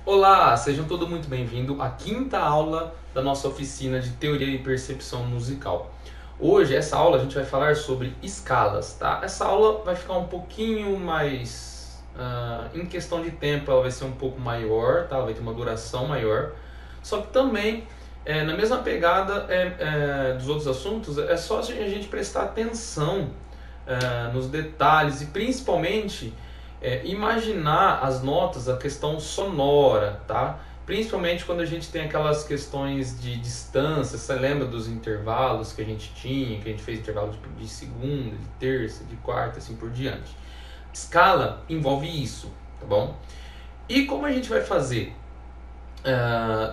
Olá, sejam todos muito bem-vindos à quinta aula da nossa oficina de Teoria e Percepção Musical. Hoje, essa aula, a gente vai falar sobre escalas, tá? Essa aula vai ficar um pouquinho mais... em questão de tempo, ela vai ser um pouco maior, tá? Ela vai ter uma duração maior. Só que também, na mesma pegada dos outros assuntos, é só a gente prestar atenção nos detalhes e principalmente... imaginar as notas, a questão sonora, tá? Principalmente quando a gente tem aquelas questões de distância. Você lembra dos intervalos que a gente tinha, que a gente fez intervalo de segunda, de terça, de quarta, assim por diante. Escala envolve isso, tá bom? E como a gente vai fazer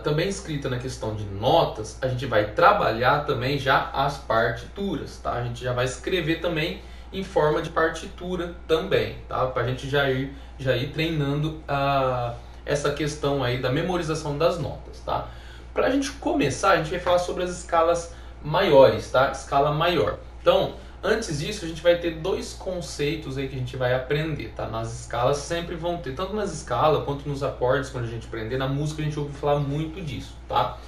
também escrita na questão de notas, a gente vai trabalhar também já as partituras, tá? A gente já vai escrever também em forma de partitura também, tá? Para a gente já ir treinando essa questão aí da memorização das notas, tá? Para a gente começar, a gente vai falar sobre as escalas maiores, tá? Escala maior. Então, antes disso, a gente vai ter dois conceitos aí que a gente vai aprender, tá? Nas escalas sempre vão ter, tanto nas escalas quanto nos acordes, quando a gente aprender, na música a gente ouve falar muito disso, tá?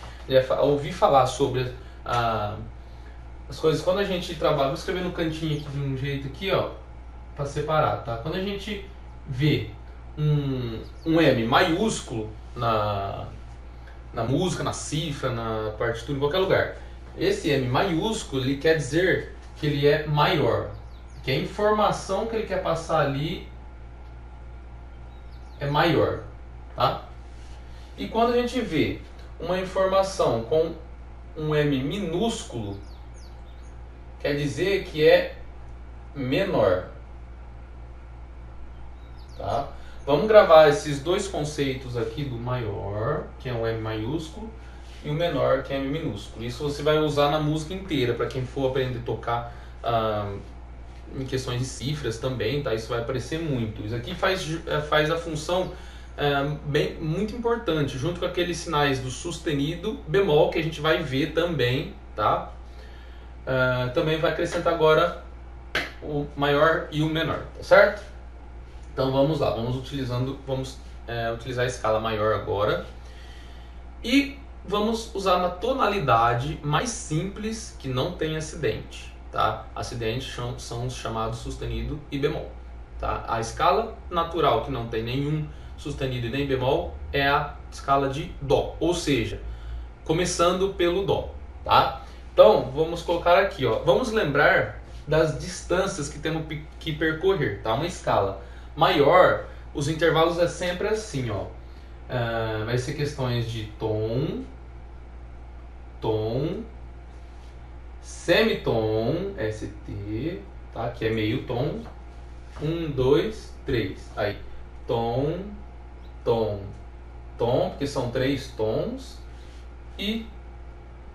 Ouvir falar sobre as coisas, quando a gente trabalha, vou escrever no cantinho aqui de um jeito aqui, ó, para separar, tá? Quando a gente vê um M maiúsculo na música, na cifra, na partitura, em qualquer lugar, esse M maiúsculo, ele quer dizer que ele é maior, que a informação que ele quer passar ali é maior, tá? E quando a gente vê uma informação com um M minúsculo, quer dizer que é menor, tá? Vamos gravar esses dois conceitos aqui do maior, que é o M maiúsculo, e o menor, que é M minúsculo. Isso você vai usar na música inteira, para quem for aprender a tocar em questões de cifras também, tá? Isso vai aparecer muito. Isso aqui faz a função muito importante, junto com aqueles sinais do sustenido, bemol, que a gente vai ver também, tá? Também vai acrescentar agora o maior e o menor, tá certo? Então vamos lá, vamos utilizar a escala maior agora e vamos usar na tonalidade mais simples, que não tem acidente, tá? Acidentes são os chamados sustenido e bemol, tá? A escala natural, que não tem nenhum sustenido e nem bemol, é a escala de dó, ou seja, começando pelo dó, tá? Então, vamos colocar aqui, ó. Vamos lembrar das distâncias que temos que percorrer, tá? Uma escala maior, os intervalos é sempre assim, ó. Vai ser questões de tom, semitom, ST, tá? Que é meio tom. 1, 2, 3. Aí, tom, porque são 3 tons, e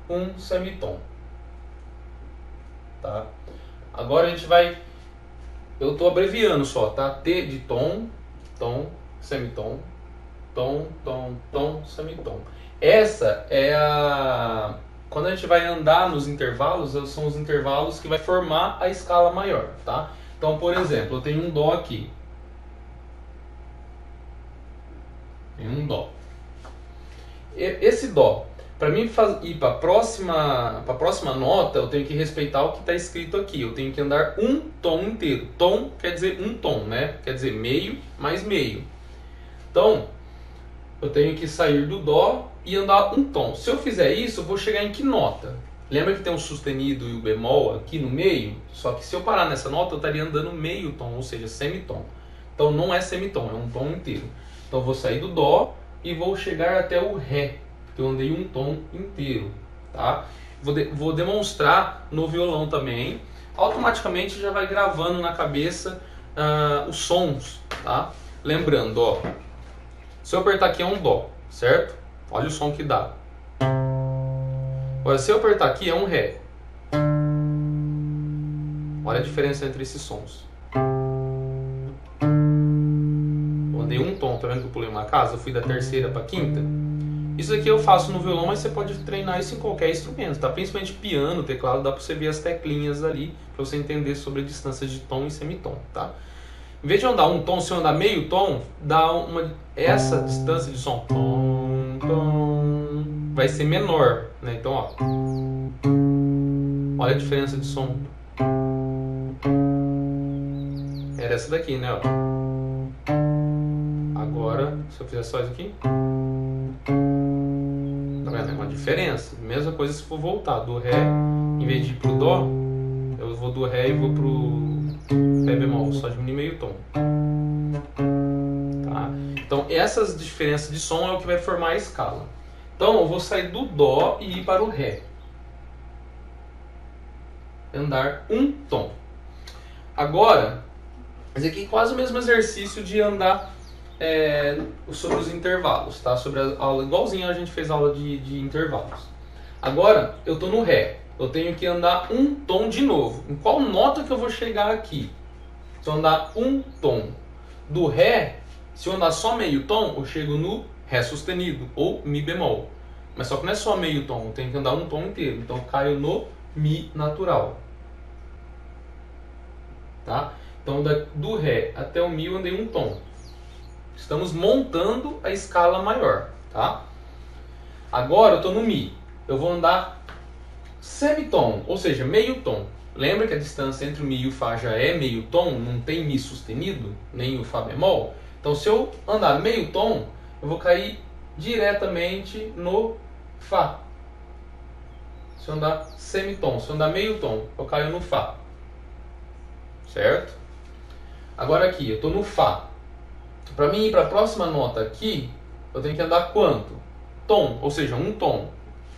um semitom. Tá? Agora a gente vai... Eu estou abreviando só, tá? T de tom, semitom, tom, semitom. Essa é a... Quando a gente vai andar nos intervalos, são os intervalos que vai formar a escala maior, tá? Então, por exemplo, eu tenho um dó aqui. Tem um dó. Esse dó, para mim ir para a próxima nota, eu tenho que respeitar o que está escrito aqui. Eu tenho que andar um tom inteiro. Tom quer dizer um tom, né? Quer dizer meio mais meio. Então, eu tenho que sair do dó e andar um tom. Se eu fizer isso, eu vou chegar em que nota? Lembra que tem o sustenido e o bemol aqui no meio? Só que se eu parar nessa nota, eu estaria andando meio tom, ou seja, semitom. Então não é semitom, é um tom inteiro. Então eu vou sair do dó e vou chegar até o ré. Eu andei um tom inteiro, tá? Vou demonstrar no violão também. Automaticamente já vai gravando na cabeça os sons, tá? Lembrando, ó, se eu apertar aqui é um dó, certo? Olha o som que dá. Agora, se eu apertar aqui é um ré. Olha a diferença entre esses sons. Eu andei um tom, tá vendo que eu pulei uma casa? Eu fui da terceira para a quinta. Isso aqui eu faço no violão, mas você pode treinar isso em qualquer instrumento, tá? Principalmente piano, teclado, dá pra você ver as teclinhas ali, pra você entender sobre a distância de tom e semitom, tá? Em vez de eu andar um tom, se eu andar meio tom, dá essa distância de som. Tom, tom, vai ser menor, né? Então, ó. Olha a diferença de som. Era essa daqui, né? Ó. Agora, se eu fizer só isso aqui. Tá vendo? É uma diferença. Mesma coisa se for voltar do Ré, em vez de ir pro Dó, eu vou do Ré e vou pro Ré bemol, só diminuir meio tom. Tá? Então essas diferenças de som é o que vai formar a escala. Então eu vou sair do Dó e ir para o Ré. Andar um tom. Agora, esse aqui é quase o mesmo exercício de andar sobre os intervalos, tá? Sobre a aula, igualzinho a gente fez a aula de intervalos. Agora eu estou no Ré. Eu tenho que andar um tom de novo. Em qual nota que eu vou chegar aqui? Se eu andar um tom do Ré, se eu andar só meio tom, eu chego no Ré sustenido ou Mi bemol. Mas só que não é só meio tom, eu tenho que andar um tom inteiro. Então eu caio no Mi natural. Tá? Então do Ré até o Mi eu andei um tom. Estamos montando a escala maior. Tá? Agora eu estou no Mi. Eu vou andar semitom, ou seja, meio tom. Lembra que a distância entre o Mi e o Fá já é meio tom, não tem Mi sustenido, nem o Fá bemol? Então se eu andar meio tom, eu vou cair diretamente no Fá. Se eu andar semitom, se eu andar meio tom, eu caio no Fá. Certo? Agora aqui, eu estou no Fá. Para mim ir para a próxima nota aqui, eu tenho que andar quanto? Tom, ou seja, um tom,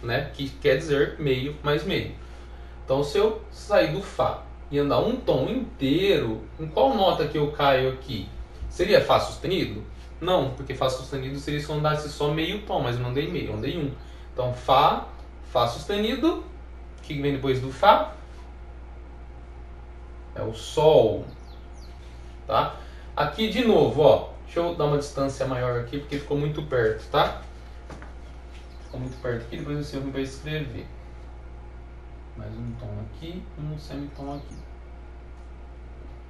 né? Que quer dizer meio mais meio. Então se eu sair do Fá e andar um tom inteiro, em qual nota que eu caio aqui? Seria Fá sustenido? Não, porque Fá sustenido seria se eu andasse só meio tom, mas eu não andei meio, eu andei um. Então Fá, Fá sustenido, o que vem depois do Fá? É o Sol. Tá? Aqui de novo, ó, deixa eu dar uma distância maior aqui, porque ficou muito perto, tá? Ficou muito perto aqui, depois você vai escrever. Mais um tom aqui e um semitom aqui.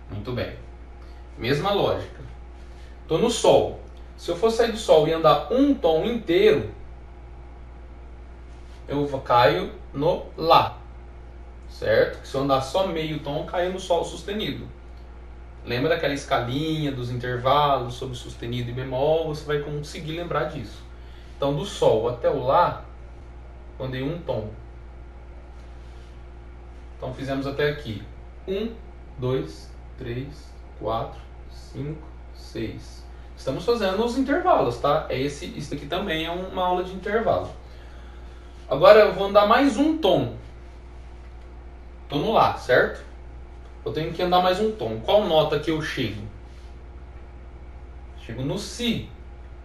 Muito bem. Mesma lógica. Estou no Sol. Se eu for sair do Sol e andar um tom inteiro, eu caio no Lá. Certo? Se eu andar só meio tom, eu caio no Sol sustenido. Lembra daquela escalinha dos intervalos sobre sustenido e bemol? Você vai conseguir lembrar disso. Então, do Sol até o Lá, eu andei um tom. Então fizemos até aqui 1, 2, 3, 4, 5, 6. Estamos fazendo os intervalos, tá? Isso aqui também é uma aula de intervalo. Agora eu vou andar mais um tom. Estou no Lá, certo? Eu tenho que andar mais um tom. Qual nota que eu chego? Chego no Si.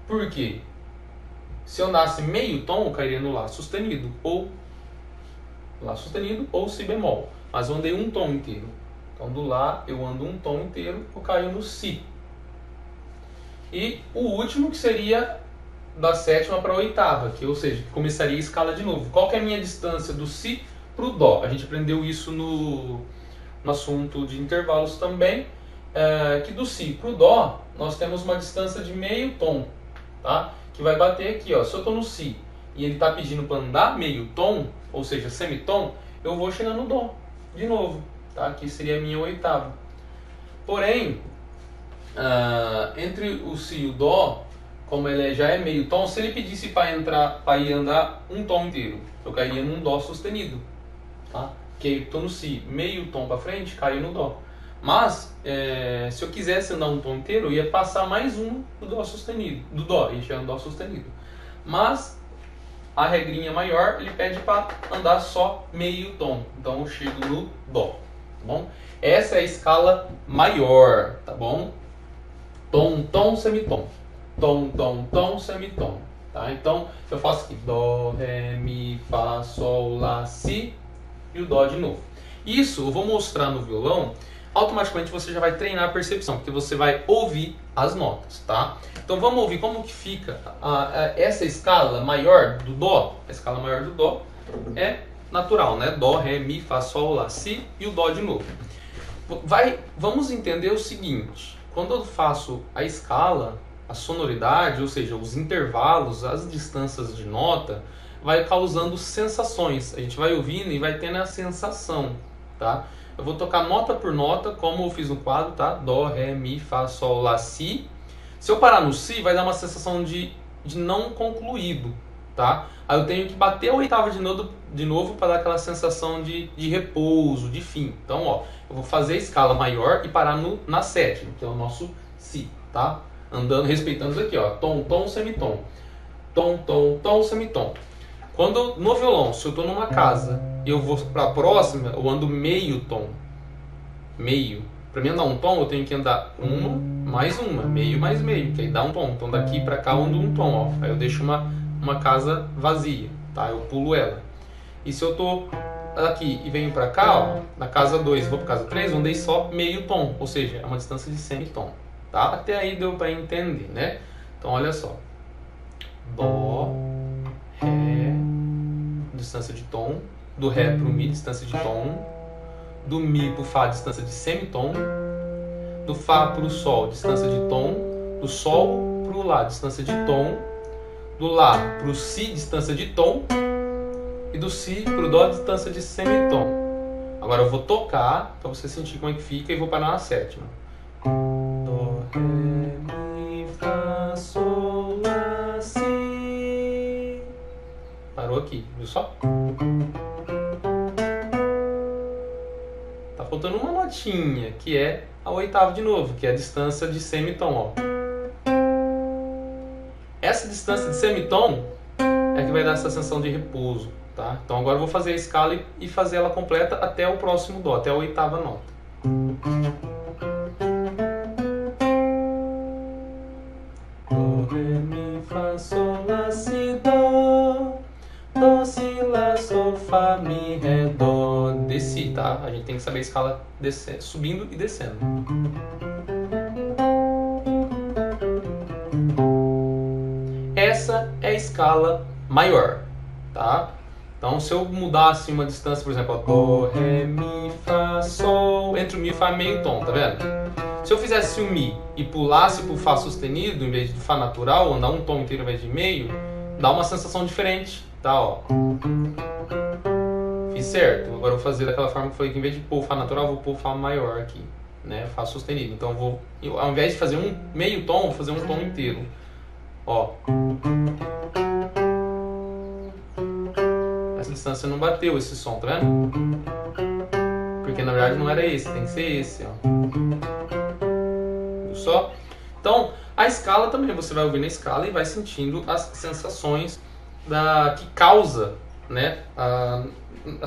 Por quê? Se eu andasse meio tom, eu cairia no Lá sustenido ou Lá sustenido ou Si bemol. Mas eu andei um tom inteiro. Então do Lá eu ando um tom inteiro, eu caio no Si. E o último que seria da sétima para a oitava, ou seja, começaria a escala de novo. Qual que é a minha distância do Si para o Dó? A gente aprendeu isso no assunto de intervalos também, que do Si para o Dó nós temos uma distância de meio tom, tá? Que vai bater aqui, ó. Se eu estou no Si e ele está pedindo para andar meio tom, ou seja, semitom, eu vou chegar no Dó de novo, tá? Aqui seria a minha oitava. Porém, entre o Si e o Dó, como ele já é meio tom, se ele pedisse para ir andar um tom inteiro, eu cairia num Dó sustenido, tá? Que eu estou no Si, meio tom para frente, caio no Dó. Mas, se eu quisesse andar um tom inteiro, eu ia passar mais um do Dó sustenido, do Dó, e chegar no Dó sustenido. Mas a regrinha maior, ele pede para andar só meio tom. Então eu chego no Dó, tá bom? Essa é a escala maior, tá bom? Tom, tom, semitom. Tom, tom, tom, semitom. Tá? Então eu faço aqui Dó, Ré, Mi, Fá, Sol, Lá, Si e o Dó de novo. Isso eu vou mostrar no violão. Automaticamente você já vai treinar a percepção, porque você vai ouvir as notas, tá? Então vamos ouvir como que fica essa escala maior do Dó. A escala maior do Dó é natural, né? Dó, Ré, Mi, Fá, Sol, Lá, Si e o Dó de novo. Vamos entender o seguinte. quando eu faço a escala, a sonoridade, ou seja, os intervalos, as distâncias de nota, vai causando sensações. A gente vai ouvindo e vai tendo a sensação, tá? Eu vou tocar nota por nota, como eu fiz no quadro, tá? Dó, Ré, Mi, Fá, Sol, Lá, Si. Se eu parar no Si, vai dar uma sensação de não concluído, tá? Aí eu tenho que bater a oitava de novo para dar aquela sensação de repouso, de fim. Então, ó, eu vou fazer a escala maior e parar na sétima, que é o nosso Si, tá? Andando, respeitando isso aqui, ó. Tom, tom, semitom. Tom, tom, tom, semitom. Quando no violão, se eu estou numa casa e eu vou para a próxima, eu ando meio tom. Meio. Para mim andar um tom, eu tenho que andar uma, meio mais meio, que aí dá um tom. Então daqui para cá eu ando um tom, ó. Aí eu deixo uma casa vazia, tá? Eu pulo ela. E se eu estou aqui e venho para cá, ó, na casa 2 vou para casa 3, eu andei só meio tom, ou seja, é uma distância de semitom, tá? Até aí deu para entender, né? Então olha só. Dó, Ré, distância de tom. Do Ré pro Mi, distância de tom. Do Mi pro Fá, distância de semitom. Do Fá pro Sol, distância de tom. Do Sol pro Lá, distância de tom. Do Lá pro Si, distância de tom. E do Si pro Dó, distância de semitom. Agora eu vou tocar para você sentir como é que fica e vou parar na sétima. Dó, Ré, Mi, Fá, Sol, Lá, Si. Parou aqui, viu só? Tá faltando uma notinha, que é a oitava de novo, que é a distância de semitom, ó. Essa distância de semitom é que vai dar essa sensação de repouso, tá? Então agora eu vou fazer a escala e fazer ela completa até o próximo dó, até a oitava nota. Dó, Ré, Mi, Fá, Sol, Lá, Si, Dó. Dó, Si, Lá, Sol, Fá, Mi, Ré, Dó. Desci, tá? A gente tem que saber a escala descendo, subindo e descendo. Essa é a escala maior, tá? Então, se eu mudasse uma distância, por exemplo, Dó, Ré, Mi, Fá, Sol, entre o Mi e o Fá meio tom, tá vendo? Se eu fizesse o Mi e pulasse pro Fá sustenido, em vez do Fá natural, andar um tom inteiro em vez de meio, dá uma sensação diferente, tá? Ó. Fiz certo. Agora eu vou fazer daquela forma que foi que em vez de pôr o Fá natural, eu vou pôr o Fá maior aqui, né? Fá sustenido. Então eu vou, ao invés de fazer um meio tom, vou fazer um tom inteiro. Ó. Essa distância não bateu esse som, tá vendo? Porque na verdade não era esse, tem que ser esse, ó. Viu só? Então, a escala também, você vai ouvir na escala e vai sentindo as sensações que causa, né, a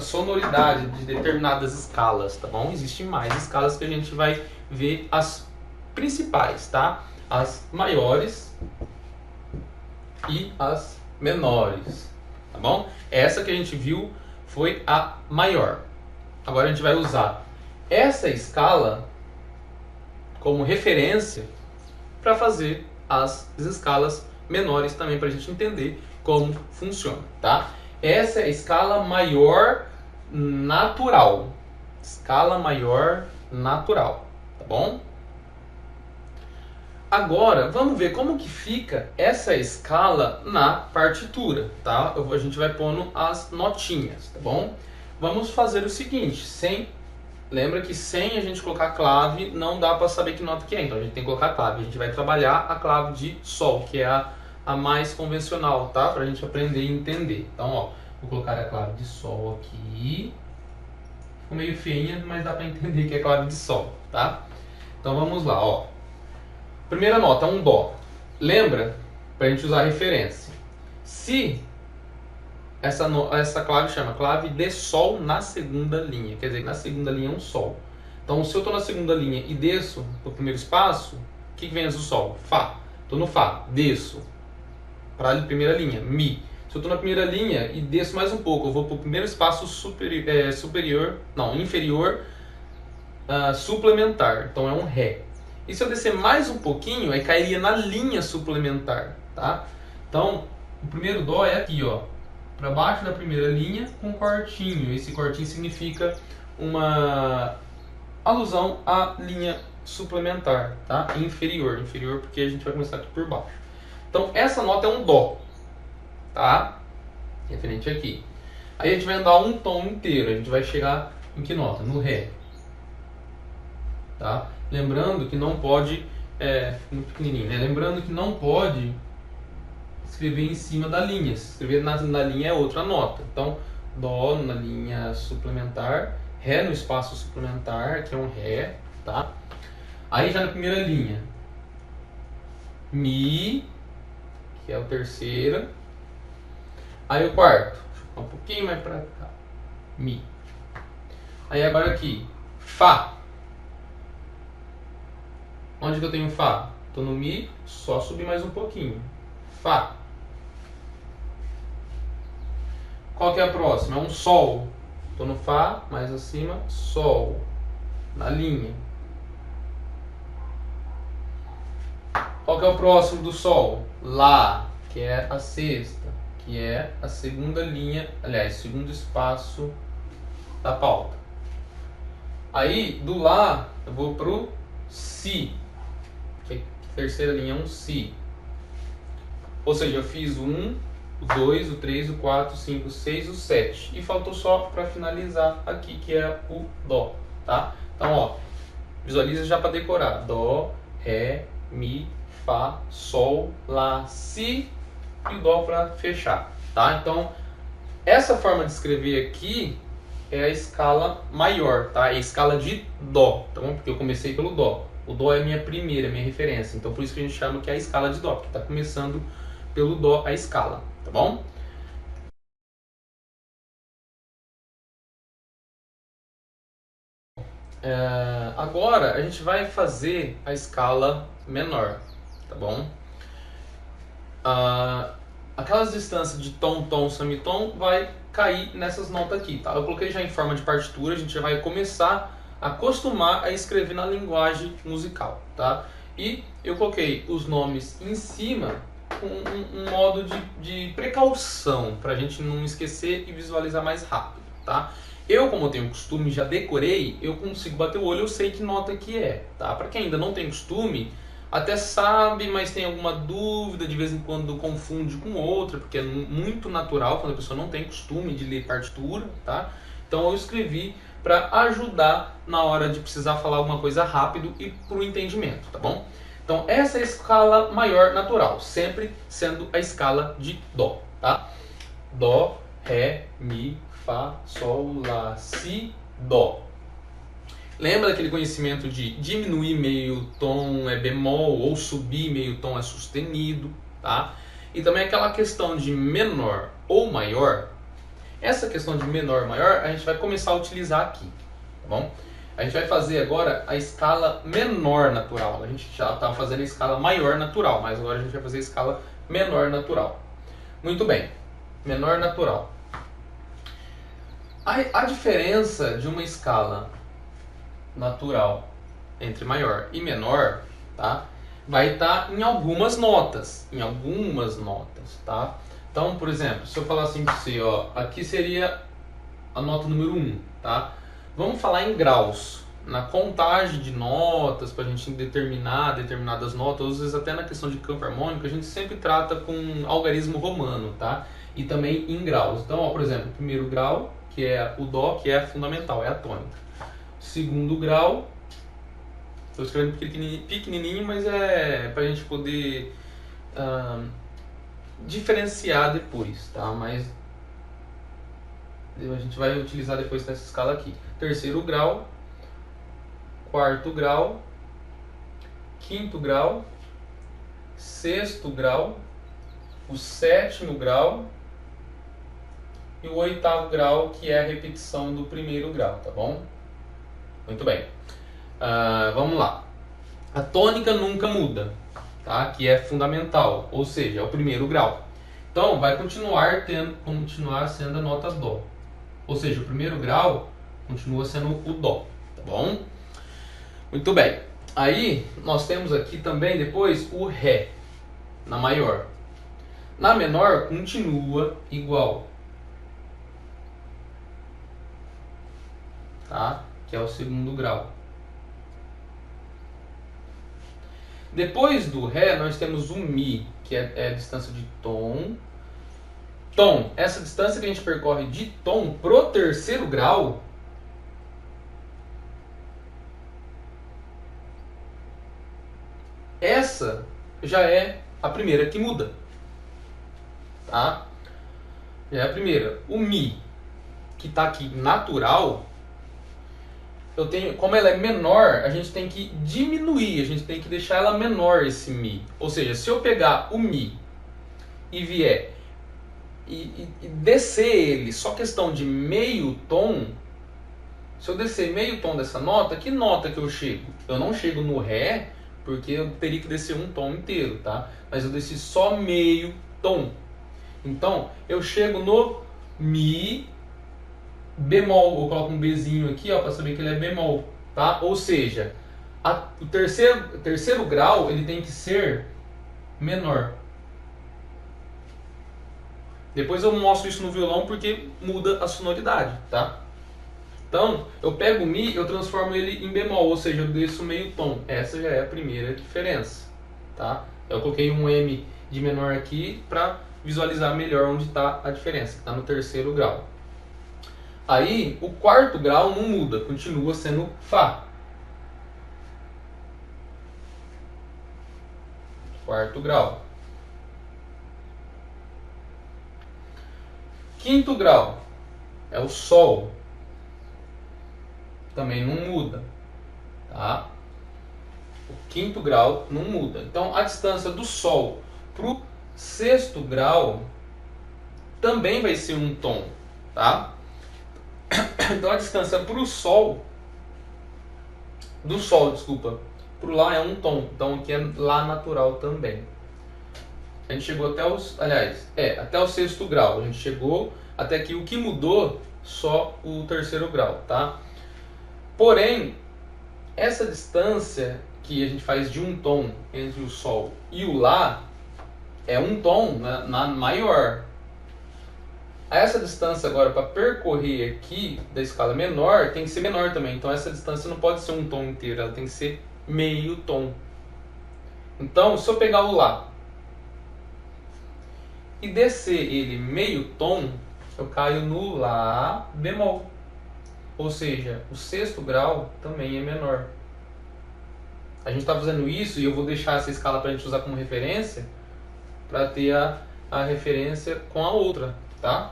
sonoridade de determinadas escalas, tá bom? Existem mais escalas que a gente vai ver as principais, tá? As maiores e as menores, tá bom? Essa que a gente viu foi a maior. Agora a gente vai usar essa escala como referência para fazer as escalas menores também, para a gente entender como funciona, tá? Essa é a escala maior natural. Escala maior natural, tá bom? Agora, vamos ver como que fica essa escala na partitura, tá? A gente vai pondo as notinhas, tá bom? Vamos fazer o seguinte, lembra que sem a gente colocar a clave, não dá para saber que nota que é, então a gente tem que colocar a clave. A gente vai trabalhar a clave de Sol, que é a mais convencional, tá? Pra gente aprender e entender. Então, ó, vou colocar a clave de Sol aqui. Ficou meio feinha, mas dá pra entender que é a clave de Sol, tá? Então vamos lá, ó. Primeira nota, um Dó. Lembra? Pra gente usar a referência. Se essa clave chama clave de Sol na segunda linha, quer dizer, na segunda linha é um Sol. Então, se eu tô na segunda linha e desço pro primeiro espaço, o que vem antes do Sol? Fá. Tô no Fá, desço para a primeira linha, Mi. Se eu estou na primeira linha e desço mais um pouco, eu vou para o primeiro espaço inferior suplementar. Então é um Ré. E se eu descer mais um pouquinho, aí cairia na linha suplementar, tá? Então, o primeiro Dó é aqui, ó, para baixo da primeira linha com cortinho. Esse cortinho significa uma alusão à linha suplementar, tá? Inferior. Inferior porque a gente vai começar aqui por baixo. Então, essa nota é um Dó, tá? Referente aqui. Aí a gente vai andar um tom inteiro. A gente vai chegar em que nota? No Ré. Tá? Lembrando que não pode... muito pequenininho, né? Lembrando que não pode escrever em cima da linha. Se escrever na linha é outra nota. Então, Dó na linha suplementar, Ré no espaço suplementar, que é um Ré, tá? Aí já na primeira linha, Mi, que é o terceiro. Aí o quarto, deixa eu ficar um pouquinho mais pra cá, Mi. Aí agora aqui, Fá. Onde que eu tenho Fá? Tô no Mi, só subir mais um pouquinho. Fá. Qual que é a próxima? É um Sol. Tô no Fá, mais acima, Sol. Na linha. Qual que é o próximo do Sol? Lá, que é a sexta, que é a segunda linha, aliás, segundo espaço da pauta. Aí, do Lá, eu vou pro Si, que a terceira linha é um Si. Ou seja, eu fiz o 1, o 2, o 3, o 4, o 5, o 6, o 7. E faltou só para finalizar aqui, que é o Dó, tá? Então, ó, visualiza já para decorar. Dó, Ré, Mi, Fá, Sol, Lá, Si e o Dó para fechar, tá? Então, essa forma de escrever aqui é a escala maior, tá? É a escala de Dó, tá bom? Porque eu comecei pelo Dó. O Dó é minha primeira, minha referência. Então, por isso que a gente chama que é a escala de Dó, porque está começando pelo Dó a escala, tá bom? Agora a gente vai fazer a escala menor, tá bom? Aquelas distâncias de tom, tom, semitom vai cair nessas notas aqui, tá? Eu coloquei já em forma de partitura, a gente já vai começar a acostumar a escrever na linguagem musical, tá? E eu coloquei os nomes em cima com um modo de precaução, para a gente não esquecer e visualizar mais rápido, tá? Eu, como eu tenho costume, já decorei, eu consigo bater o olho, eu sei que nota que é, tá? Para quem ainda não tem costume, até sabe, mas tem alguma dúvida, de vez em quando confunde com outra, porque é muito natural quando a pessoa não tem costume de ler partitura, tá? Então eu escrevi para ajudar na hora de precisar falar alguma coisa rápido e pro entendimento, tá bom? Então essa é a escala maior natural, sempre sendo a escala de Dó, tá? Dó, Ré, Mi, Fá, Sol, Lá, Si, Dó. Lembra daquele conhecimento de diminuir meio tom é bemol ou subir meio tom é sustenido, tá? E também aquela questão de menor ou maior. Essa questão de menor maior a gente vai começar a utilizar aqui, tá bom? A gente vai fazer agora a escala menor natural. A gente já está fazendo a escala maior natural, mas agora a gente vai fazer a escala menor natural. Muito bem, menor natural. A diferença de uma escala natural entre maior e menor, tá? Vai estar em algumas notas, tá? Então, por exemplo, se eu falar assim para você, ó, aqui seria a nota número 1, tá? Vamos falar em graus. Na contagem de notas, para a gente determinar determinadas notas, às vezes até na questão de campo harmônico, a gente sempre trata com algarismo romano, tá? E também em graus. Então, ó, por exemplo, o primeiro grau, que é o Dó, que é fundamental, é a tônica. Segundo grau, estou escrevendo pequenininho, mas é para a gente poder diferenciar depois, tá? Mas a gente vai utilizar depois nessa escala aqui. Terceiro grau, quarto grau, quinto grau, sexto grau, o sétimo grau e o oitavo grau, que é a repetição do primeiro grau, tá bom? Muito bem. Vamos lá. A tônica nunca muda, tá? Que é fundamental, ou seja, é o primeiro grau. Então, vai continuar sendo a nota Dó. Ou seja, o primeiro grau continua sendo o Dó, tá bom? Muito bem. Aí, nós temos aqui também depois o Ré, na maior. Na menor, continua igual, tá? Que é o segundo grau. Depois do Ré, nós temos o Mi, que é a distância de tom. Tom, essa distância que a gente percorre de tom pro terceiro grau, essa já é a primeira que muda. Tá? Já é a primeira. O Mi, que está aqui natural, eu tenho, como ela é menor, a gente tem que diminuir, a gente tem que deixar ela menor, esse Mi. Ou seja, se eu pegar o Mi e vier e descer ele só questão de meio tom, se eu descer meio tom dessa nota, que nota que eu chego? Eu não chego no Ré, porque eu teria que descer um tom inteiro, tá? Mas eu desci só meio tom. Então, eu chego no Mi bemol. Eu coloco um Bzinho aqui, ó, para saber que ele é bemol, tá? Ou seja, o terceiro grau ele tem que ser menor. Depois eu mostro isso no violão porque muda a sonoridade, tá? Então, eu pego o Mi, eu transformo ele em bemol, ou seja, eu desço meio tom. Essa já é a primeira diferença, tá? Eu coloquei um M de menor aqui para visualizar melhor onde está a diferença, está no terceiro grau. Aí, o quarto grau não muda, continua sendo Fá. Quarto grau. Quinto grau é o Sol. Também não muda, tá? O quinto grau não muda. Então, a distância do Sol para o sexto grau também vai ser um tom, tá? Então, a distância para o Sol, do Sol, desculpa, para o Lá é um tom. Então, aqui é Lá natural também. A gente chegou até até o sexto grau. A gente chegou até aqui. O que mudou, só o terceiro grau, tá? Porém, essa distância que a gente faz de um tom entre o Sol e o Lá é um tom maior. Essa distância agora para percorrer aqui da escala menor tem que ser menor também. Então essa distância não pode ser um tom inteiro, ela tem que ser meio tom. Então, se eu pegar o Lá e descer ele meio tom, eu caio no Lá bemol. Ou seja, o sexto grau também é menor. A gente está fazendo isso e eu vou deixar essa escala para a gente usar como referência, para ter a referência com a outra, tá?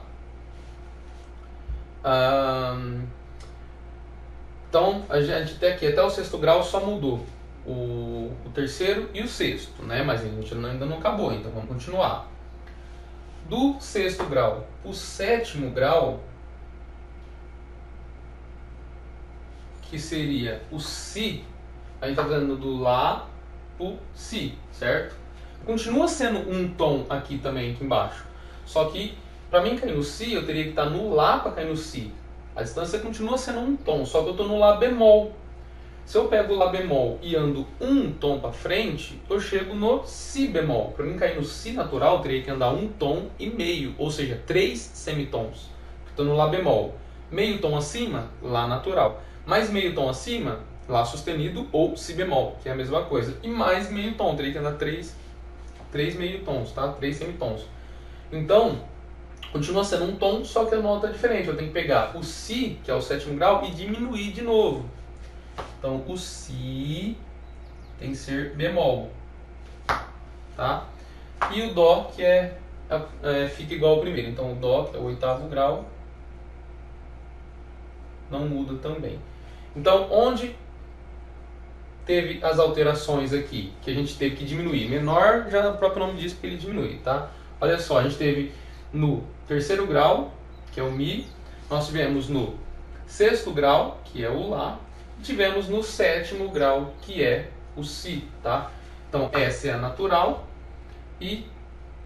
Então, a gente até aqui, até o sexto grau só mudou o terceiro e o sexto, né? Mas a gente ainda não acabou, então vamos continuar. Do sexto grau para o sétimo grau, que seria o Si, a gente está fazendo do Lá para o Si, certo? Continua sendo um tom aqui também, aqui embaixo. Só que, para mim cair no Si, eu teria que estar no Lá para cair no Si. A distância continua sendo um tom, só que eu estou no Lá bemol. Se eu pego o Lá bemol e ando um tom para frente, eu chego no Si bemol. Para mim cair no Si natural, eu teria que andar um tom e meio, ou seja, 3 semitons. Estou no Lá bemol. Meio tom acima, Lá natural. Mais meio tom acima, Lá sustenido ou Si bemol, que é a mesma coisa. E mais meio tom, teria que andar 3 meio tons, tá? 3 semitons. Então, continua sendo um tom, só que a nota é diferente. Eu tenho que pegar o Si, que é o sétimo grau, e diminuir de novo. Então, o Si tem que ser bemol, tá? E o Dó, que fica igual ao primeiro. Então, o Dó, que é o oitavo grau, não muda também. Então, onde teve as alterações aqui, que a gente teve que diminuir? Menor, já o próprio nome diz que ele diminui, tá? Olha só, a gente teve no terceiro grau, que é o Mi, nós tivemos no sexto grau, que é o Lá, e tivemos no sétimo grau, que é o Si, tá? Então, essa é a natural e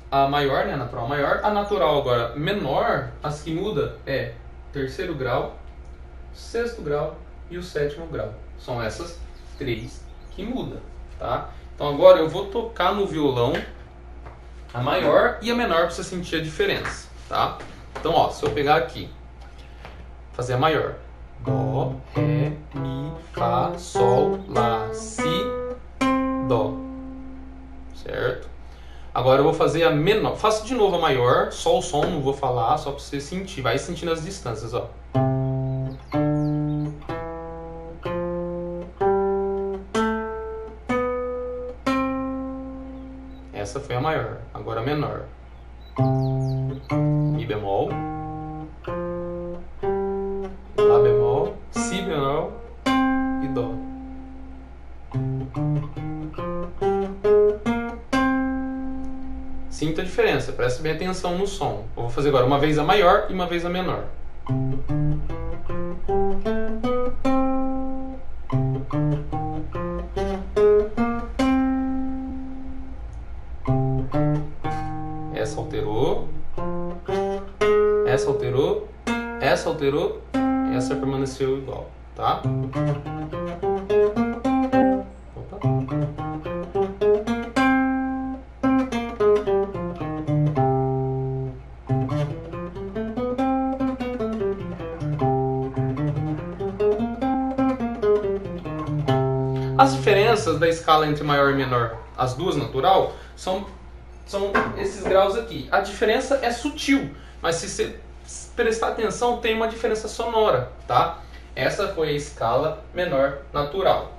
a maior, né, a natural maior. A natural agora menor, as que muda é terceiro grau, sexto grau e o sétimo grau. São essas 3 que mudam, tá? Então agora eu vou tocar no violão a maior e a menor para você sentir a diferença, tá? Então, ó, se eu pegar aqui, fazer a maior: Dó, Ré, Mi, Fá, Sol, Lá, Si, Dó. certo? Agora eu vou fazer a menor. Faço de novo a maior, só o som, não vou falar, só para você sentir. Vai sentindo as distâncias, ó. Essa foi a maior. Agora a menor. Mi bemol, Lá bemol, Si bemol e Dó. Sinta a diferença, preste bem atenção no som. Eu vou fazer agora uma vez a maior e uma vez a menor. Essa alterou, essa alterou, essa alterou, essa permaneceu igual, tá? Opa. As diferenças da escala entre maior e menor, as duas natural, são esses graus aqui. A diferença é sutil, mas se você prestar atenção, tem uma diferença sonora, tá? Essa foi a escala menor natural.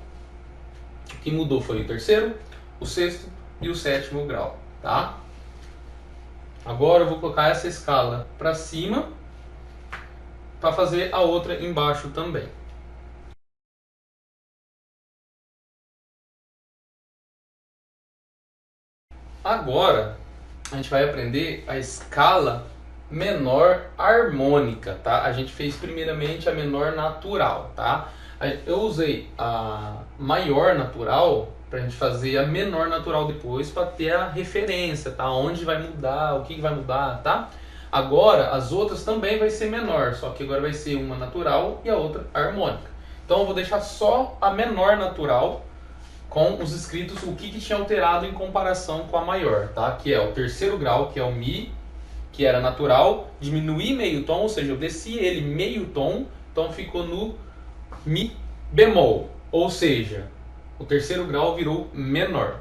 O que mudou foi o terceiro, o sexto e o sétimo grau, tá? Agora eu vou colocar essa escala para cima para fazer a outra embaixo também. Agora a gente vai aprender a escala menor harmônica, tá? A gente fez primeiramente a menor natural, tá? Eu usei a maior natural para a gente fazer a menor natural depois para ter a referência, tá? Onde vai mudar, o que vai mudar, tá? Agora as outras também vai ser menor, só que agora vai ser uma natural e a outra harmônica. Então eu vou deixar só a menor natural com os escritos, o que tinha alterado em comparação com a maior, tá? Que é o terceiro grau, que é o Mi, que era natural, diminuí meio tom, ou seja, eu desci ele meio tom, então ficou no Mi bemol, ou seja, o terceiro grau virou menor.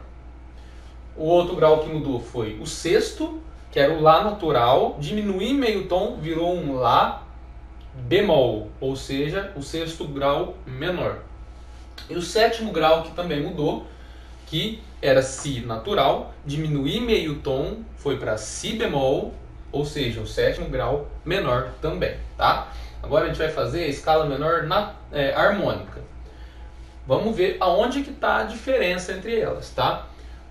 O outro grau que mudou foi o sexto, que era o Lá natural, diminuí meio tom, virou um Lá bemol, ou seja, o sexto grau menor. E o sétimo grau que também mudou, que era Si natural, diminuí meio tom, foi para Si bemol, ou seja, o sétimo grau menor também, tá? Agora a gente vai fazer a escala menor harmônica. Vamos ver aonde que está a diferença entre elas, tá?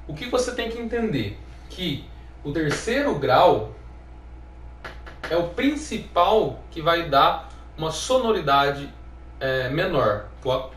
O que você tem que entender? Que o terceiro grau é o principal que vai dar uma sonoridade menor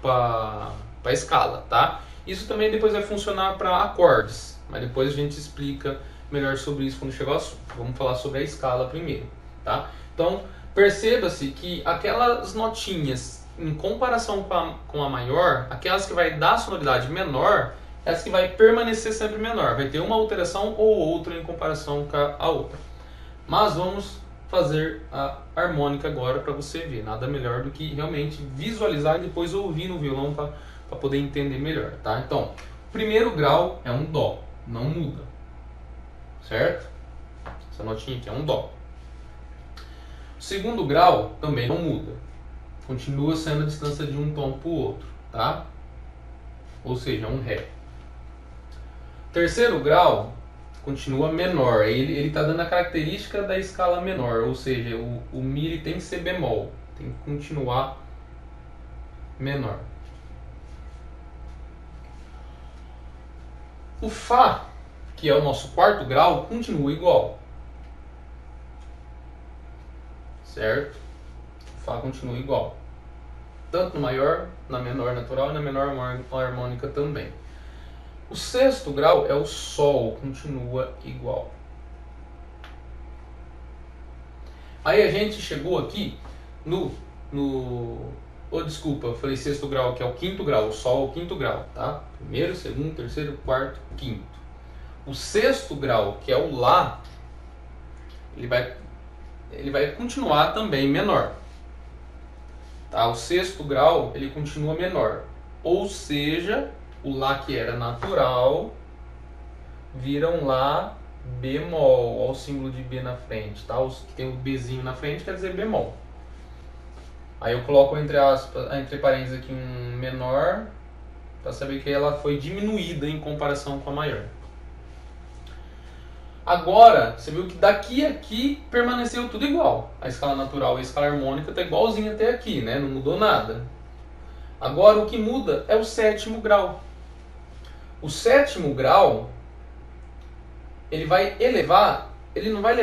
para a escala, tá? Isso também depois vai funcionar para acordes, mas depois a gente explica melhor sobre isso quando chegar ao assunto. Vamos falar sobre a escala primeiro, tá? Então, perceba-se que aquelas notinhas, em comparação com a maior, aquelas que vai dar sonoridade menor, essa que vai permanecer sempre menor, vai ter uma alteração ou outra em comparação com a outra. Mas vamos fazer a harmônica agora para você ver. Nada melhor do que realmente visualizar e depois ouvir no violão para poder entender melhor, tá? Então, o primeiro grau é um Dó, não muda, certo? Essa notinha aqui é um Dó. O segundo grau também não muda, continua sendo a distância de um tom para o outro, tá? Ou seja, um Ré. Terceiro grau continua menor, ele está dando a característica da escala menor, ou seja, o Mi ele tem que ser bemol, tem que continuar menor. O Fá, que é o nosso quarto grau, continua igual, certo? O Fá continua igual, tanto no maior, na menor natural e na menor harmônica também. O sexto grau é o Sol, continua igual. Aí a gente chegou aqui desculpa, eu falei sexto grau, que é o quinto grau, o Sol é o quinto grau, tá? Primeiro, segundo, terceiro, quarto, quinto. O sexto grau, que é o Lá, ele vai continuar também menor. Tá? O sexto grau, ele continua menor. Ou seja, o Lá que era natural vira um Lá bemol. Olha o símbolo de B na frente, tá? Os que tem o Bzinho na frente quer dizer bemol. Aí eu coloco entre aspas, entre parênteses aqui um menor, para saber que ela foi diminuída em comparação com a maior. Agora, você viu que daqui a aqui permaneceu tudo igual. A escala natural e a escala harmônica está igualzinha até aqui, né? Não mudou nada. Agora o que muda é o sétimo grau. O sétimo grau, ele vai elevar, ele não vai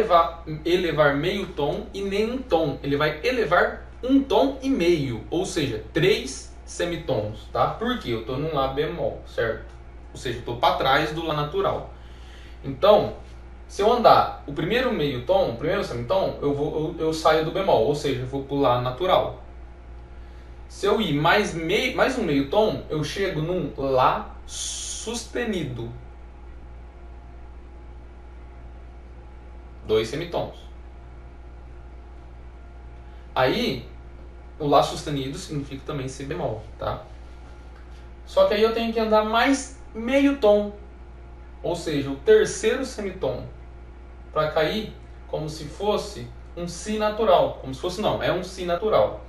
elevar meio tom e nem um tom. Ele vai elevar um tom e meio, ou seja, 3 semitons, tá? Por quê? Eu estou num Lá bemol, certo? Ou seja, eu estou para trás do Lá natural. Então, se eu andar o primeiro meio tom, o primeiro semitom, eu saio do bemol, ou seja, eu vou para o Lá natural. Se eu ir mais um meio tom, eu chego num Lá sustenido. 2 semitons. Aí, o Lá sustenido significa também Si bemol, tá? Só que aí eu tenho que andar mais meio tom, ou seja, o terceiro semitom, para cair como se fosse um Si natural. Como se fosse não, é um Si natural.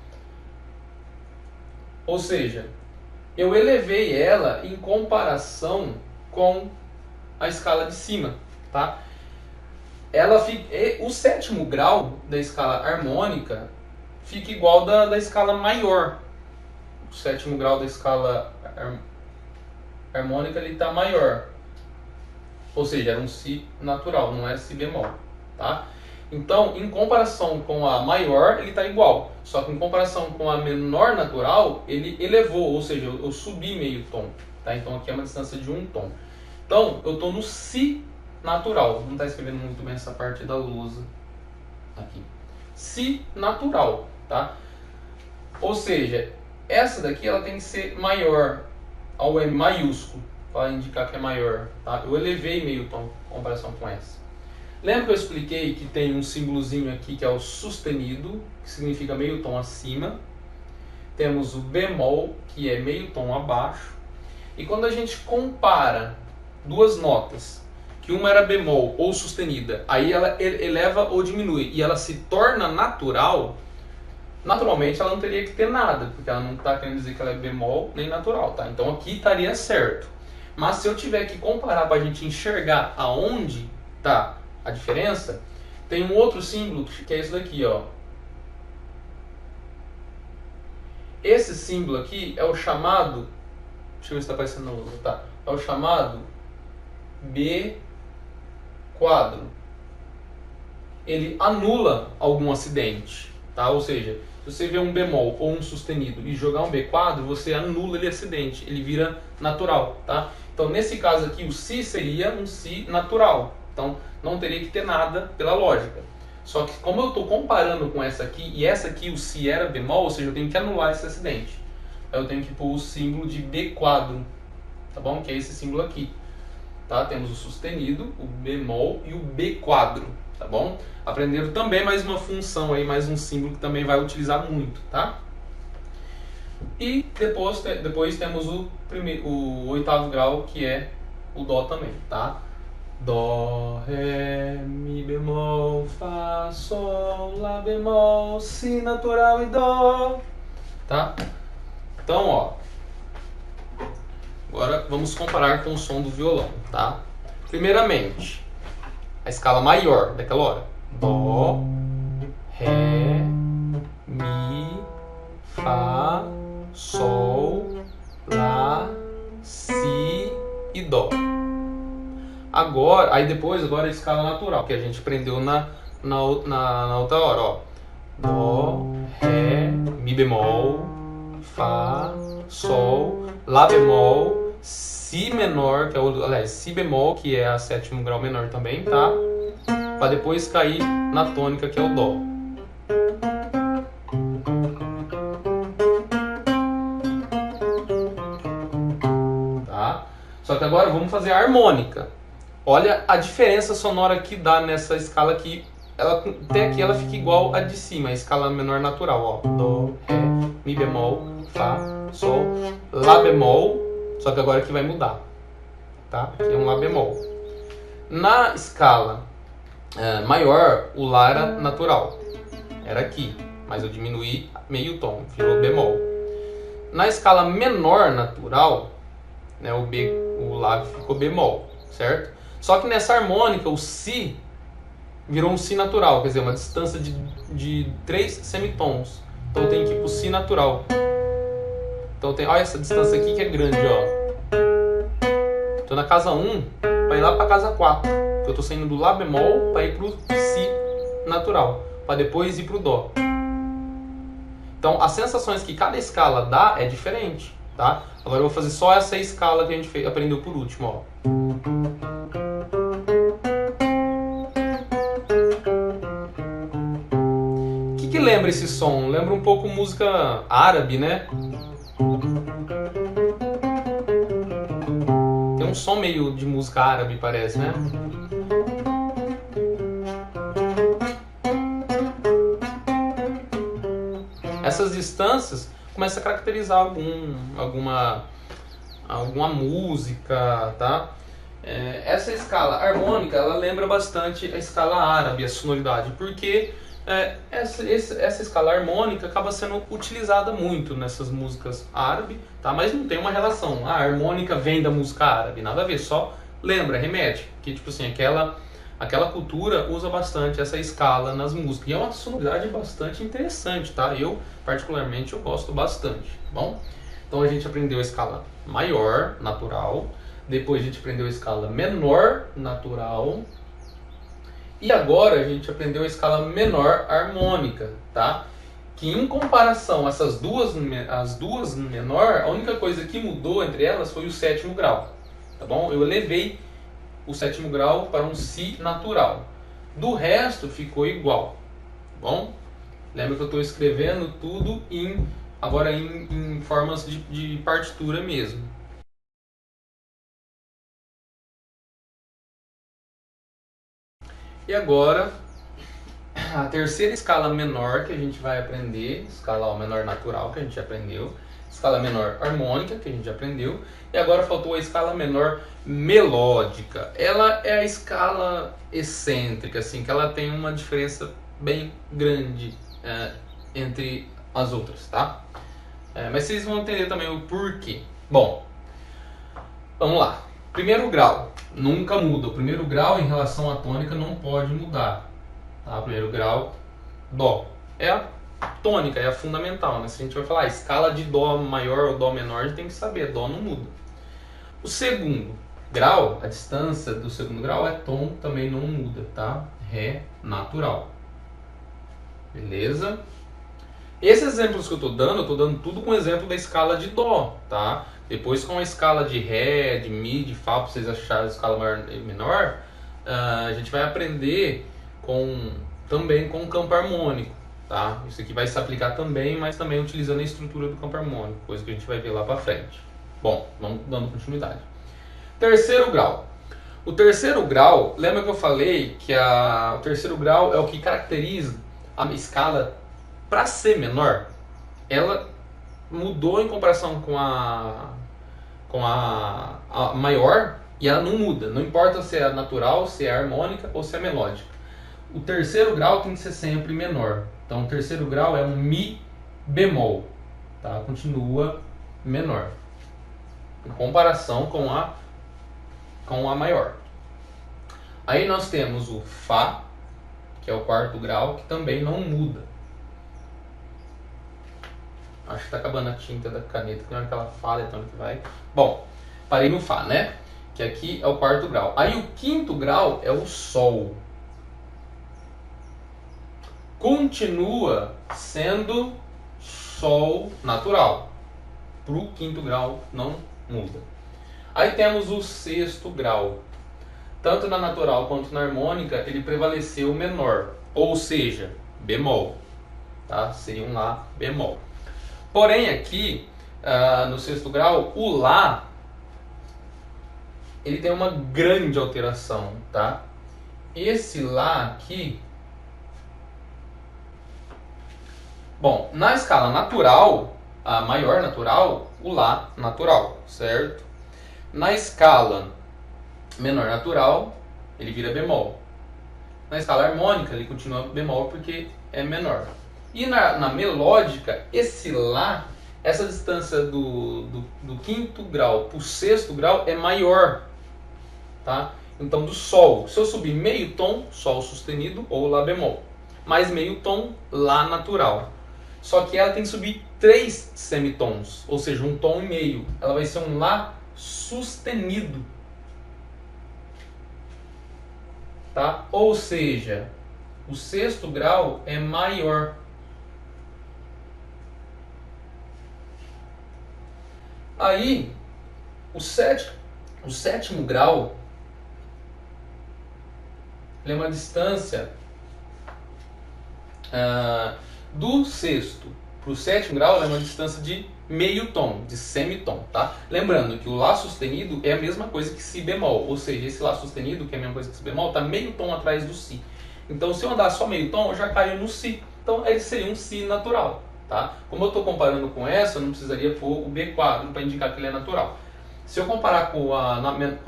Ou seja, eu elevei ela em comparação com a escala de cima, tá? O sétimo grau da escala harmônica fica igual da escala maior. O sétimo grau da escala harmônica ele está maior. Ou seja, era um Si natural, não é Si bemol, tá? Então, em comparação com a maior, ele está igual. Só que em comparação com a menor natural, ele elevou, ou seja, eu subi meio tom, tá? Então aqui é uma distância de um tom. Então, eu estou no Si natural. Não está escrevendo muito bem essa parte da lousa aqui. Si natural, tá? Ou seja, essa daqui ela tem que ser maior ao M maiúsculo, para indicar que é maior, tá? Eu elevei meio tom em comparação com essa. Lembra que eu expliquei que tem um símbolozinho aqui que é o sustenido, que significa meio tom acima. Temos o bemol, que é meio tom abaixo. E quando a gente compara duas notas, que uma era bemol ou sustenida, aí ela eleva ou diminui, e ela se torna natural, naturalmente ela não teria que ter nada, porque ela não está querendo dizer que ela é bemol nem natural, tá? Então aqui estaria certo. Mas se eu tiver que comparar para a gente enxergar aonde está a diferença, tem um outro símbolo que é esse daqui, ó. Esse símbolo aqui é o chamado, deixa eu ver se está aparecendo na lousa, tá? É o chamado B quadro. Ele anula algum acidente, tá? Ou seja, se você vê um bemol ou um sustenido e jogar um B quadro, você anula ele acidente, ele vira natural, tá? Então nesse caso aqui o Si seria um Si natural, então não teria que ter nada pela lógica. Só que como eu estou comparando com essa aqui, e essa aqui o Si era bemol, ou seja, eu tenho que anular esse acidente. Aí eu tenho que pôr o símbolo de B quadro, tá bom? Que é esse símbolo aqui. Tá? Temos o sustenido, o bemol e o B quadro, tá bom? Aprenderam também mais uma função aí, mais um símbolo que também vai utilizar muito, tá? E depois temos o oitavo grau, que é o Dó também, tá? Dó, Ré, Mi bemol, Fá, Sol, Lá bemol, Si natural e Dó, tá? Então, ó, agora vamos comparar com o som do violão, tá? Primeiramente, a escala maior daquela hora. Dó, Ré, Mi, Fá, Sol, Lá, Si e Dó. Agora a escala natural, que a gente aprendeu na outra hora, ó. Dó, Ré, Mi bemol, Fá, Sol, Lá bemol, Si menor, que é Si bemol, que é a sétimo grau menor também, tá? Para depois cair na tônica, que é o Dó. Tá? Só que agora vamos fazer a harmônica. Olha a diferença sonora que dá nessa escala aqui. Até aqui ela fica igual a de cima, a escala menor natural, ó. Dó, Ré, Mi bemol, Fá, Sol, Lá bemol. Só que agora aqui vai mudar, tá? Aqui é um Lá bemol. Na escala maior, o Lá era natural, era aqui, mas eu diminuí meio tom, virou bemol. Na escala menor natural, né, o Lá ficou bemol, certo? Só que nessa harmônica, o Si virou um Si natural, quer dizer, uma distância de 3 semitons. Então eu tenho que ir pro Si natural. Então olha essa distância aqui que é grande, ó. Tô na casa 1 para ir lá para casa 4. Eu tô saindo do Lá bemol para ir pro Si natural, para depois ir pro Dó. Então as sensações que cada escala dá é diferente, tá? Agora eu vou fazer só essa escala que a gente aprendeu por último, ó. O que lembra esse som? Lembra um pouco música árabe, né? Tem um som meio de música árabe, parece, né? Essas distâncias começam a caracterizar alguma música, tá? Essa escala harmônica, ela lembra bastante a escala árabe, a sonoridade, porque essa escala harmônica acaba sendo utilizada muito nessas músicas árabes, tá? Mas não tem uma relação. A harmônica vem da música árabe, nada a ver, só lembra, remete, que tipo assim, aquela cultura usa bastante essa escala nas músicas. E é uma sonoridade bastante interessante, tá? Eu, particularmente, eu gosto bastante, tá bom? Então a gente aprendeu a escala maior, natural. Depois a gente aprendeu a escala menor, natural. E agora a gente aprendeu a escala menor, harmônica, tá? Que em comparação a as duas menor, a única coisa que mudou entre elas foi o 7º grau, tá bom? Eu elevei o 7º grau para um Si natural. Do resto ficou igual, tá bom? Lembra que eu estou escrevendo tudo agora em formas de partitura mesmo. E agora, a terceira escala menor que a gente vai aprender, escala menor natural que a gente aprendeu, escala menor harmônica que a gente aprendeu, e agora faltou a escala menor melódica. Ela é a escala excêntrica, assim, que ela tem uma diferença bem grande entre as outras, tá? Mas vocês vão entender também o porquê. Bom, vamos lá. Primeiro grau, nunca muda. O primeiro grau em relação à tônica não pode mudar. Tá? Primeiro grau, Dó. É a tônica, é a fundamental, né? Se a gente vai falar escala de Dó maior ou Dó menor, a gente tem que saber, Dó não muda. O segundo grau, a distância do segundo grau é tom, também não muda, tá? Ré natural. Beleza? Esses exemplos que eu estou dando tudo com exemplo da escala de Dó, tá? Depois com a escala de Ré, de Mi, de Fá, para vocês acharem a escala maior e menor, a gente vai aprender também com o campo harmônico, tá? Isso aqui vai se aplicar também, mas também utilizando a estrutura do campo harmônico, coisa que a gente vai ver lá para frente. Bom, vamos dando continuidade. Terceiro grau. O terceiro grau, lembra que eu falei que o terceiro grau é o que caracteriza a escala para ser menor? Ela mudou em comparação com a maior, e ela não muda, não importa se é natural, se é harmônica ou se é melódica. O terceiro grau tem que ser sempre menor. Então o terceiro grau é um Mi bemol, tá? Continua menor em comparação com a maior. Aí nós temos o Fá, que é o quarto grau, que também não muda. Acho que está acabando a tinta da caneta, que na hora que ela fala, então que vai. Bom, parei no Fá, né? Que aqui é o quarto grau. Aí o quinto grau é o Sol. Continua sendo Sol natural. Para o quinto grau não muda. Aí temos o sexto grau. Tanto na natural quanto na harmônica, ele prevaleceu menor. Ou seja, bemol. Tá? Seria um Lá bemol. Porém aqui, no sexto grau, o Lá, ele tem uma grande alteração, tá? Esse Lá aqui, bom, na escala natural, a maior natural, o Lá natural, certo? Na escala menor natural, ele vira bemol. Na escala harmônica ele continua bemol porque é menor. E na melódica, esse Lá, essa distância do quinto grau para o sexto grau é maior, tá? Então do Sol, se eu subir meio tom, Sol sustenido ou Lá bemol, mais meio tom, Lá natural. Só que ela tem que subir 3 semitons, ou seja, um tom e meio. Ela vai ser um Lá sustenido, tá? Ou seja, o sexto grau é maior. Aí, o sétimo grau, ele é uma distância do sexto para o sétimo grau, é uma distância de meio tom, de semitom, tá? Lembrando que o Lá sustenido é a mesma coisa que Si bemol, ou seja, esse Lá sustenido, que é a mesma coisa que Si bemol, está meio tom atrás do Si. Então, se eu andar só meio tom, eu já caio no Si. Então, ele seria um Si natural, tá? Como eu estou comparando com essa, eu não precisaria pôr o B quadro para indicar que ele é natural. Se eu comparar com a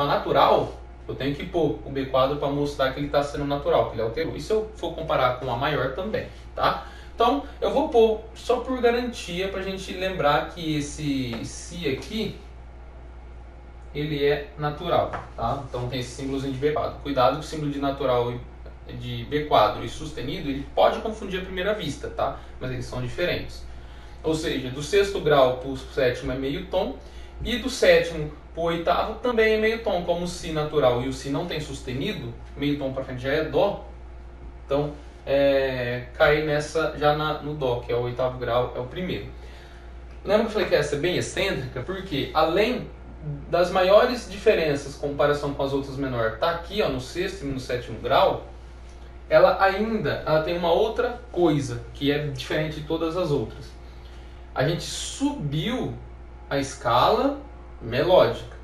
natural, eu tenho que pôr o B quadro para mostrar que ele está sendo natural, que ele alterou. E se eu for comparar com a maior também, tá? Então, eu vou pôr só por garantia para a gente lembrar que esse Si aqui, ele é natural, tá? Então tem esse símbolozinho de B quadro. Cuidado com o símbolo de natural de B quadro e sustenido, ele pode confundir à primeira vista, tá? Mas eles são diferentes. Ou seja, do sexto grau para o sétimo é meio tom, e do sétimo para o oitavo também é meio tom. Como o Si natural e o Si não tem sustenido, meio tom para frente já é Dó, então cair nessa já no Dó, que é o oitavo grau, é o primeiro. Lembra que eu falei que essa é bem excêntrica? Porque além das maiores diferenças em comparação com as outras menores, tá aqui ó, no sexto e no sétimo grau, ela tem uma outra coisa que é diferente de todas as outras. A gente subiu a escala melódica,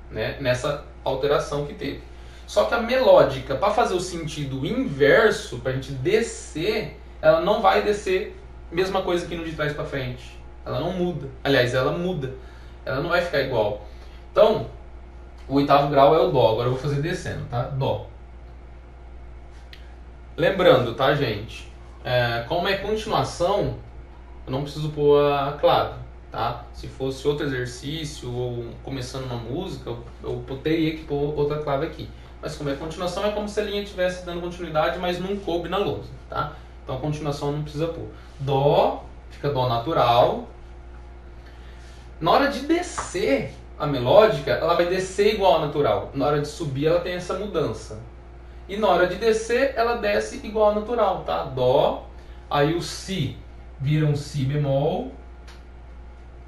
né, nessa alteração que teve. Só que a melódica, para fazer o sentido inverso, para a gente descer, ela não vai descer mesma coisa que no de trás para frente. Ela não muda. Aliás, ela muda. Ela não vai ficar igual. Então, o oitavo grau é o Dó. Agora eu vou fazer descendo, tá? Dó. Lembrando, tá, gente? Como é continuação, eu não preciso pôr a clave, tá? Se fosse outro exercício ou começando uma música, eu teria que pôr outra clave aqui. Mas como é continuação, é como se a linha estivesse dando continuidade, mas não coube na lousa, tá? Então a continuação não precisa pôr. Dó, fica Dó natural. Na hora de descer a melódica, ela vai descer igual a natural. Na hora de subir, ela tem essa mudança. E na hora de descer, ela desce igual a natural, tá? Dó, aí o Si vira um Si bemol.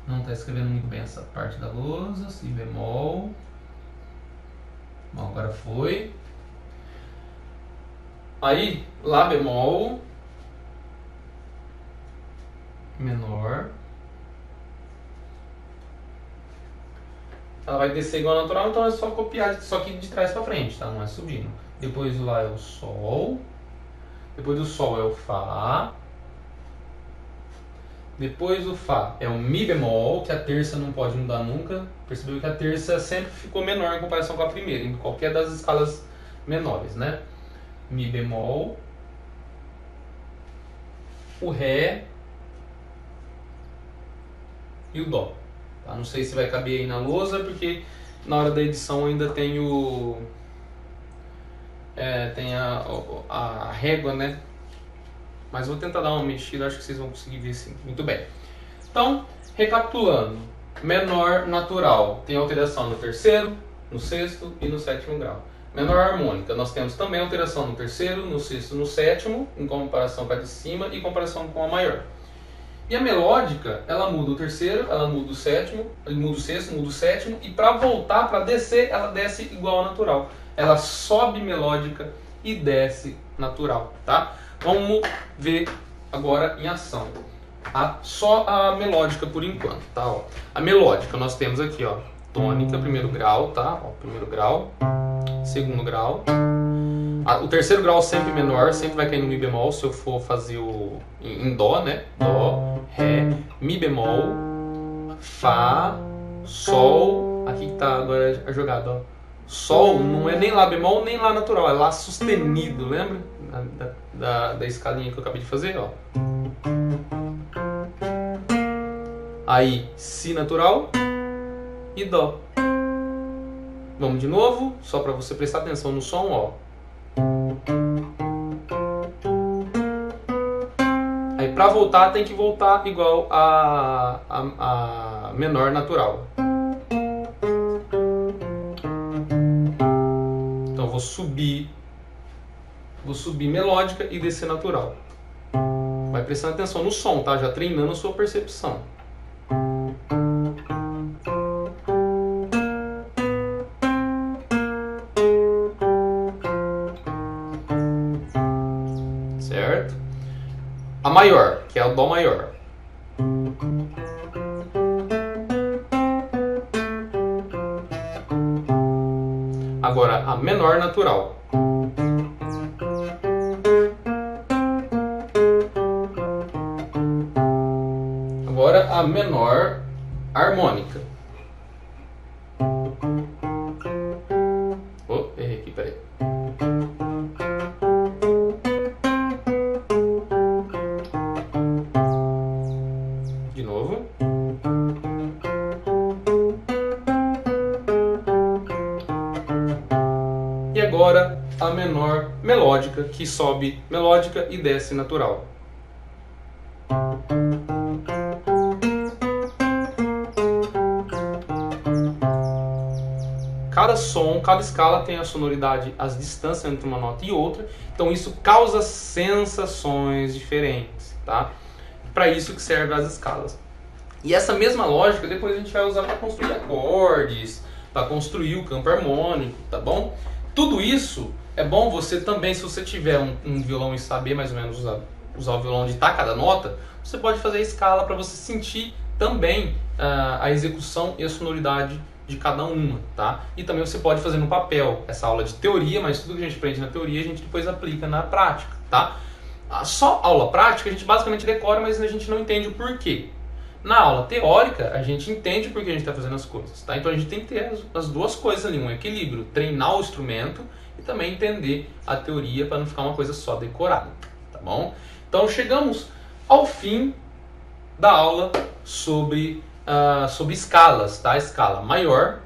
Não está escrevendo muito bem essa parte da lousa. Si bemol. Bom, agora foi. Aí, Lá bemol menor. Ela vai descer igual ao natural, então é só copiar, só que de trás para frente, tá? Não é subindo. Depois do Lá é o Sol. Depois do Sol é o Fá. Depois do Fá é o Mi bemol, que a terça não pode mudar nunca. Percebeu que a terça sempre ficou menor em comparação com a primeira, em qualquer das escalas menores, né? Mi bemol. O Ré. E o Dó. Tá? Não sei se vai caber aí na lousa, porque na hora da edição ainda tem tem a régua, né? Mas vou tentar dar uma mexida, acho que vocês vão conseguir ver sim. Muito bem. Então, recapitulando. Menor natural tem alteração no terceiro, no sexto e no sétimo grau. Menor harmônica, nós temos também alteração no terceiro, no sexto e no sétimo, em comparação com a de cima e em comparação com a maior. E a melódica, ela muda o terceiro, ela muda o sétimo, muda o sexto, muda o sétimo, e para voltar, para descer, ela desce igual ao natural. Ela sobe melódica e desce natural, tá? Vamos ver agora em ação. Só a melódica por enquanto, tá? Ó. A melódica nós temos aqui, ó, tônica, primeiro grau, tá? Ó, primeiro grau, segundo grau. O terceiro grau sempre menor, sempre vai cair no Mi bemol se eu for fazer em Dó, né? Dó, Ré, Mi bemol, Fá, Sol. Aqui que tá agora a jogada, ó. Sol não é nem Lá bemol nem Lá natural, é Lá sustenido, lembra? Da escalinha que eu acabei de fazer, ó. Aí, Si natural e Dó. Vamos de novo, só para você prestar atenção no som, ó. Aí para voltar tem que voltar igual a menor natural. Então vou subir melódica e descer natural. Vai prestando atenção no som, tá? Já treinando a sua percepção. Certo? A maior, que é o Dó maior. Agora a menor natural. Agora a menor harmônica. Oh, errei aqui, peraí. De novo. E agora a menor melódica, que sobe melódica e desce natural. Cada som, cada escala tem a sonoridade, as distâncias entre uma nota e outra, então isso causa sensações diferentes, tá? Para isso que servem as escalas. E essa mesma lógica depois a gente vai usar para construir acordes, para construir o campo harmônico, tá bom? Tudo isso é bom você também, se você tiver um violão e saber mais ou menos usar o violão, onde está cada nota, você pode fazer a escala para você sentir também a execução e a sonoridade de cada uma, tá? E também você pode fazer no papel essa aula de teoria, mas tudo que a gente aprende na teoria a gente depois aplica na prática, tá? Só aula prática a gente basicamente decora, mas a gente não entende o porquê. Na aula teórica a gente entende o porquê a gente está fazendo as coisas, tá? Então a gente tem que ter as duas coisas ali, um equilíbrio, treinar o instrumento e também entender a teoria para não ficar uma coisa só decorada, tá bom? Então chegamos ao fim da aula sobre escalas, tá? Escala maior,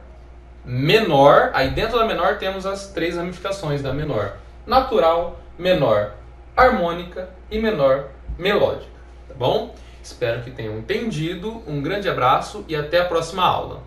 menor, aí dentro da menor temos as três ramificações da menor: natural, menor harmônica e menor melódica, tá bom? Espero que tenham entendido, um grande abraço e até a próxima aula.